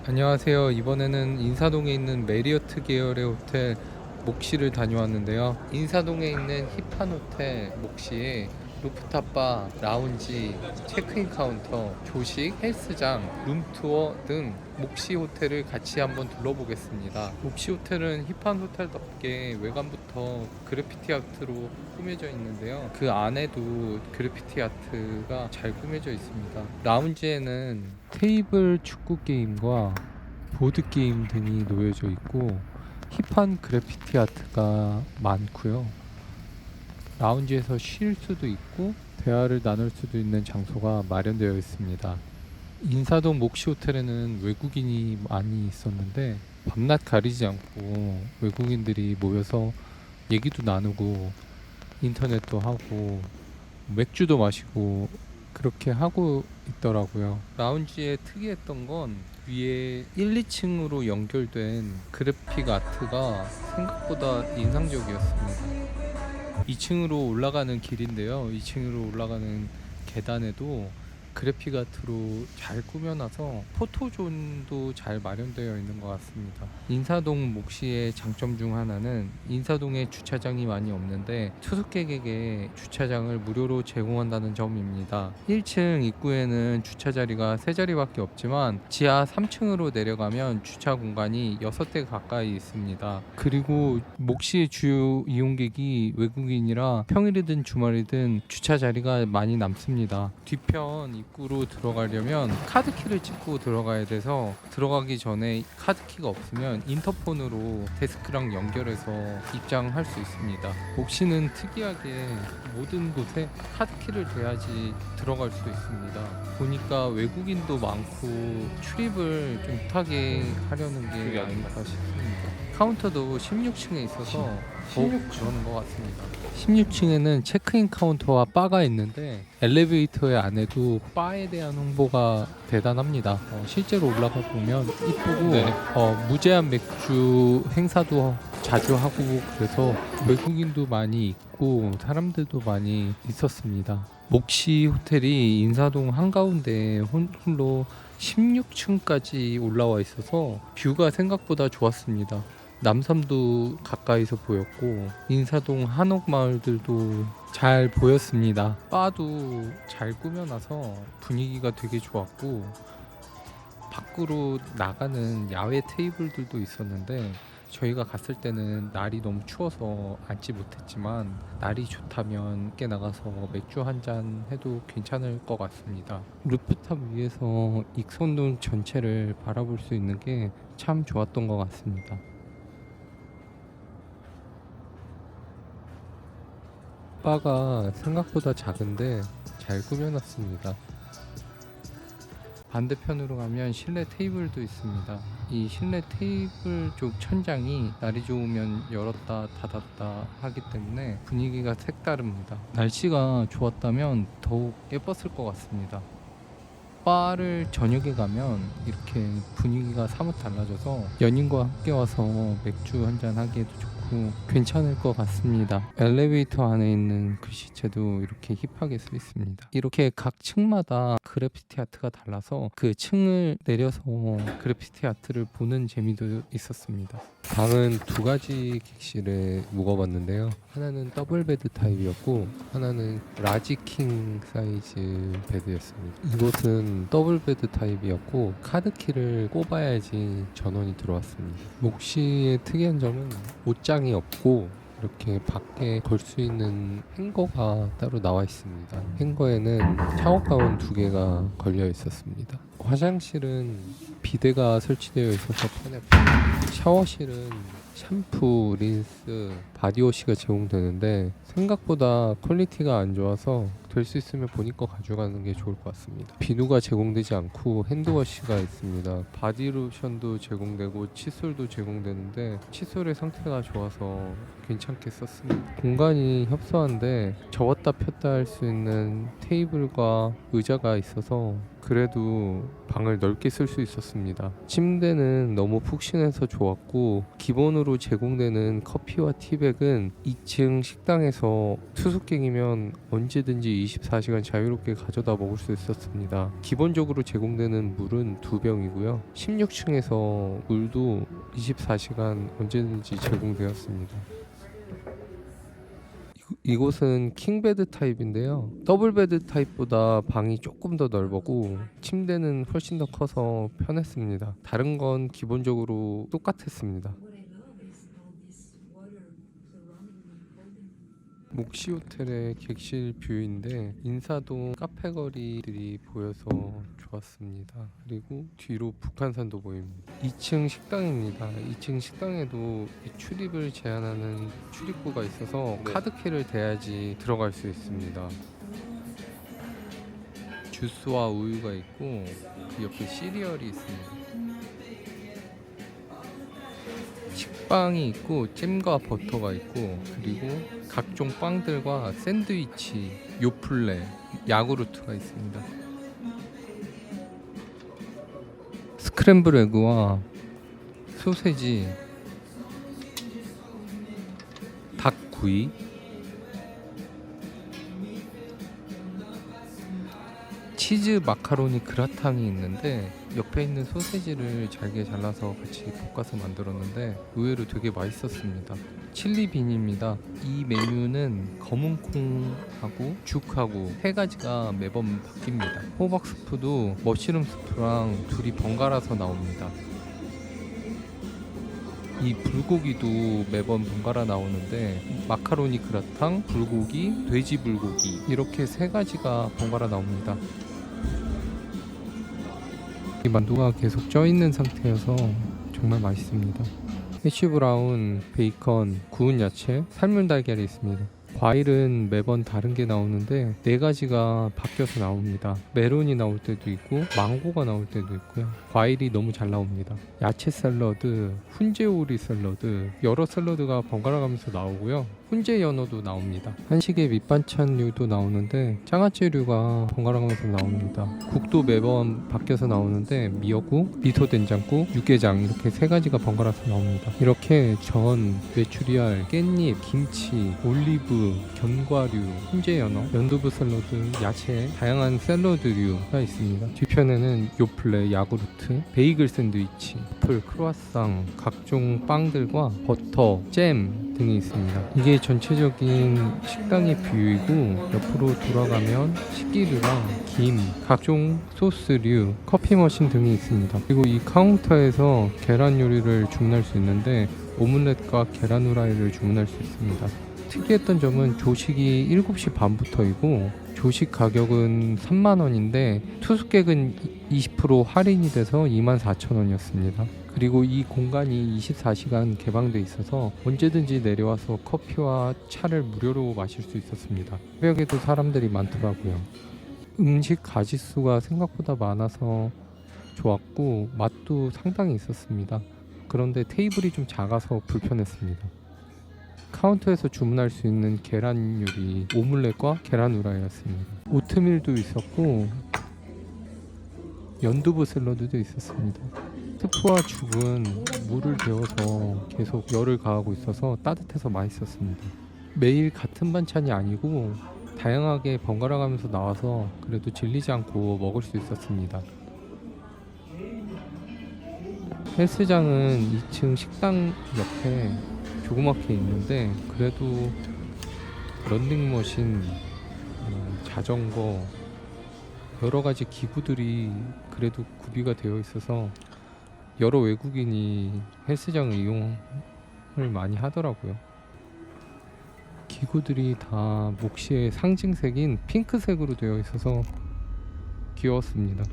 안녕하세요. 이번에는 인사동에 있는 메리어트 계열의 호텔 몫시를 다녀왔는데요. 인사동에 있는 힙한 호텔 몫시에 루프탑바, 라운지, 체크인 카운터, 조식, 헬스장, 룸투어 등 몫시 호텔을 같이 한번 둘러보겠습니다. 몫시 호텔은 힙한 호텔답게 외관부터 그래피티 아트로 꾸며져 있는데요. 그 안에도 그래피티 아트가 잘 꾸며져 있습니다. 라운지에는 테이블 축구 게임과 보드 게임 등이 놓여져 있고 힙한 그래피티 아트가 많고요. 라운지에서 쉴 수도 있고 대화를 나눌 수도 있는 장소가 마련되어 있습니다. 인사동 몫시 호텔에는 외국인이 많이 있었는데 밤낮 가리지 않고 외국인들이 모여서 얘기도 나누고 인터넷도 하고 맥주도 마시고 그렇게 하고 있더라고요. 라운지에 특이했던 건 위에 1, 2층으로 연결된 그래픽 아트가 생각보다 인상적이었습니다. 2층으로 올라가는 길인데요. 2층으로 올라가는 계단에도 그래픽 아트로 잘 꾸며놔서 포토존도 잘 마련되어 있는 것 같습니다. 인사동 몫시의 장점 중 하나는 인사동에 주차장이 많이 없는데 투숙객에게 주차장을 무료로 제공한다는 점입니다. 1층 입구에는 주차 자리가 3자리밖에 없지만 지하 3층으로 내려가면 주차 공간이 6대 가까이 있습니다. 그리고 몫시의 주요 이용객이 외국인이라 평일이든 주말이든 주차 자리가 많이 남습니다. 뒤편 입구로 들어가려면 카드키를 찍고 들어가야 돼서 들어가기 전에 카드키가 없으면 인터폰으로 데스크랑 연결해서 입장할 수 있습니다. 몫시는 특이하게 모든 곳에 카드키를 대야지 들어갈 수 있습니다. 보니까 외국인도 많고 출입을 좀 못하게 하려는 게 아닐까 싶습니다. 카운터도 16층에 있어서 더욱 그러는 것 같습니다. 16층에는 체크인 카운터와 바가 있는데 엘리베이터의 안에도 바에 대한 홍보가 대단합니다. 실제로 올라가 보면 이쁘고 무제한 맥주 행사도 자주 하고 그래서 외국인도 많이 있고 사람들도 많이 있었습니다. 몫시 호텔이 인사동 한가운데 홀로 16층까지 올라와 있어서 뷰가 생각보다 좋았습니다. 남섬도 가까이서 보였고 인사동 한옥마을들도 잘 보였습니다. 바도 잘 꾸며놔서 분위기가 되게 좋았고 밖으로 나가는 야외 테이블들도 있었는데 저희가 갔을 때는 날이 너무 추워서 앉지 못했지만 날이 좋다면 밖에 나가서 맥주 한잔 해도 괜찮을 것 같습니다. 루프탑 위에서 익선동 전체를 바라볼 수 있는 게 참 좋았던 것 같습니다. 바가 생각보다 작은데 잘 꾸며놨습니다. 반대편으로 가면 실내 테이블도 있습니다. 이 실내 테이블 쪽 천장이 날이 좋으면 열었다 닫았다 하기 때문에 분위기가 색다릅니다. 날씨가 좋았다면 더욱 예뻤을 것 같습니다. 바를 저녁에 가면 이렇게 분위기가 사뭇 달라져서 연인과 함께 와서 맥주 한잔 하기에도 좋고 괜찮을 것 같습니다. 엘리베이터 안에 있는 글씨체도 이렇게 힙하게 써 있습니다. 이렇게 각 층마다 그래피티 아트가 달라서 그 층을 내려서 그래피티 아트를 보는 재미도 있었습니다. 방은 두 가지 객실에 묵어봤는데요. 하나는 더블 베드 타입이었고 하나는 라지 킹 사이즈 베드였습니다. 이곳은 더블 베드 타입이었고 카드키를 꼽아야지 전원이 들어왔습니다. 몫시의 특이한 점은 옷장이 없고 이렇게 밖에 걸 수 있는 행거가 따로 나와 있습니다. 행거에는 샤워 가운 2개가 걸려 있었습니다. 화장실은 비데가 설치되어 있어서 편했고 샤워실은 샴푸, 린스, 바디워시가 제공되는데 생각보다 퀄리티가 안 좋아서 될 수 있으면 본인 거 가져가는 게 좋을 것 같습니다. 비누가 제공되지 않고 핸드워시가 있습니다. 바디로션도 제공되고 칫솔도 제공되는데 칫솔의 상태가 좋아서 괜찮게 썼습니다. 공간이 협소한데 접었다 폈다 할 수 있는 테이블과 의자가 있어서 그래도 방을 넓게 쓸 수 있었습니다. 침대는 너무 푹신해서 좋았고, 기본으로 제공되는 커피와 티백은 2층 식당에서 투숙객이면 언제든지 24시간 자유롭게 가져다 먹을 수 있었습니다. 기본적으로 제공되는 물은 2병이고요. 16층에서 물도 24시간 언제든지 제공되었습니다. 이곳은 킹베드 타입인데요. 더블베드 타입보다 방이 조금 더 넓고 침대는 훨씬 더 커서 편했습니다. 다른 건 기본적으로 똑같았습니다. 묵시 호텔의 객실 뷰인데 인사동 카페 거리들이 보여서 좋았습니다. 그리고 뒤로 북한산도 보입니다. 2층 식당입니다. 2층 식당에도 출입을 제한하는 출입구가 있어서 카드키를 대야지 들어갈 수 있습니다. 주스와 우유가 있고 그 옆에 시리얼이 있습니다. 식빵이 있고 잼과 버터가 있고, 그리고 각종 빵들과 샌드위치, 요플레, 야구르트가 있습니다. 스크램블 에그와 소세지, 닭구이, 치즈 마카로니 그라탕이 있는데 옆에 있는 소세지를 잘게 잘라서 같이 볶아서 만들었는데 의외로 되게 맛있었습니다. 칠리빈입니다. 이 메뉴는 검은 콩하고 죽하고 세 가지가 매번 바뀝니다. 호박 스프도 머쉬룸 스프랑 둘이 번갈아서 나옵니다. 이 불고기도 매번 번갈아 나오는데 마카로니 그라탕, 불고기, 돼지 불고기 이렇게 세 가지가 번갈아 나옵니다. 이 만두가 계속 쪄 있는 상태여서 정말 맛있습니다. 해시 브라운, 베이컨, 구운 야채, 삶은 달걀이 있습니다. 과일은 매번 다른 게 나오는데 네 가지가 바뀌어서 나옵니다. 메론이 나올 때도 있고 망고가 나올 때도 있고요. 과일이 너무 잘 나옵니다. 야채 샐러드, 훈제 오리 샐러드, 여러 샐러드가 번갈아 가면서 나오고요. 훈제 연어도 나옵니다. 한식의 밑반찬류도 나오는데 장아찌류가 번갈아 가면서 나옵니다. 국도 매번 바뀌어서 나오는데 미역국, 미소된장국, 육개장 이렇게 세 가지가 번갈아서 나옵니다. 이렇게 전, 메추리알, 깻잎, 김치, 올리브, 견과류, 훈제 연어, 연두부 샐러드, 야채, 다양한 샐러드류가 있습니다. 뒤편에는 요플레, 야구르트, 베이글 샌드위치, 애플, 크루아상, 각종 빵들과 버터, 잼 등이 있습니다. 이게 전체적인 식당의 뷰이고, 옆으로 돌아가면 식기류랑 김, 각종 소스류, 커피 머신 등이 있습니다. 그리고 이 카운터에서 계란 요리를 주문할 수 있는데 오믈렛과 계란 후라이를 주문할 수 있습니다. 특이했던 점은 조식이 7시 반부터이고 조식 가격은 3만원인데 투숙객은 20% 할인이 돼서 24,000원이었습니다. 그리고 이 공간이 24시간 개방돼 있어서 언제든지 내려와서 커피와 차를 무료로 마실 수 있었습니다. 새벽에도 사람들이 많더라고요. 음식 가짓수가 생각보다 많아서 좋았고 맛도 상당히 있었습니다. 그런데 테이블이 좀 작아서 불편했습니다. 카운터에서 주문할 수 있는 계란 요리 오믈렛과 계란 후라이였습니다. 오트밀도 있었고 연두부 샐러드도 있었습니다. 스프와 죽은 물을 데워서 계속 열을 가하고 있어서 따뜻해서 맛있었습니다. 매일 같은 반찬이 아니고 다양하게 번갈아 가면서 나와서 그래도 질리지 않고 먹을 수 있었습니다. 헬스장은 2층 식당 옆에 조그맣게 있는데 그래도 런닝머신, 자전거 여러 가지 기구들이 그래도 구비가 되어 있어서 여러 외국인이 헬스장을 이용을 많이 하더라고요. 기구들이 다 몫시의 상징색인 핑크색으로 되어 있어서 귀여웠습니다.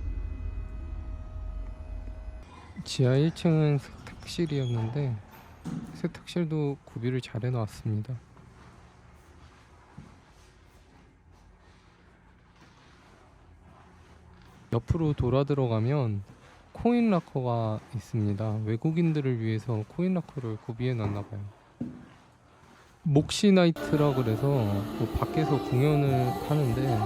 지하 1층은 세탁실이었는데 세탁실도 구비를 잘 해놨습니다. 옆으로 돌아 들어가면 코인 락커가 있습니다. 외국인들을 위해서 코인 락커를 구비해 놨나봐요. 몫시 나이트라 그래서 뭐 밖에서 공연을 하는데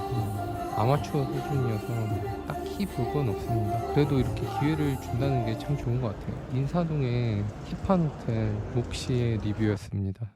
아마추어 수준이어서 딱히 딱히 볼 건 없습니다. 그래도 이렇게 기회를 준다는 게 참 좋은 것 같아요. 인사동의 힙한 호텔 몫시의 리뷰였습니다.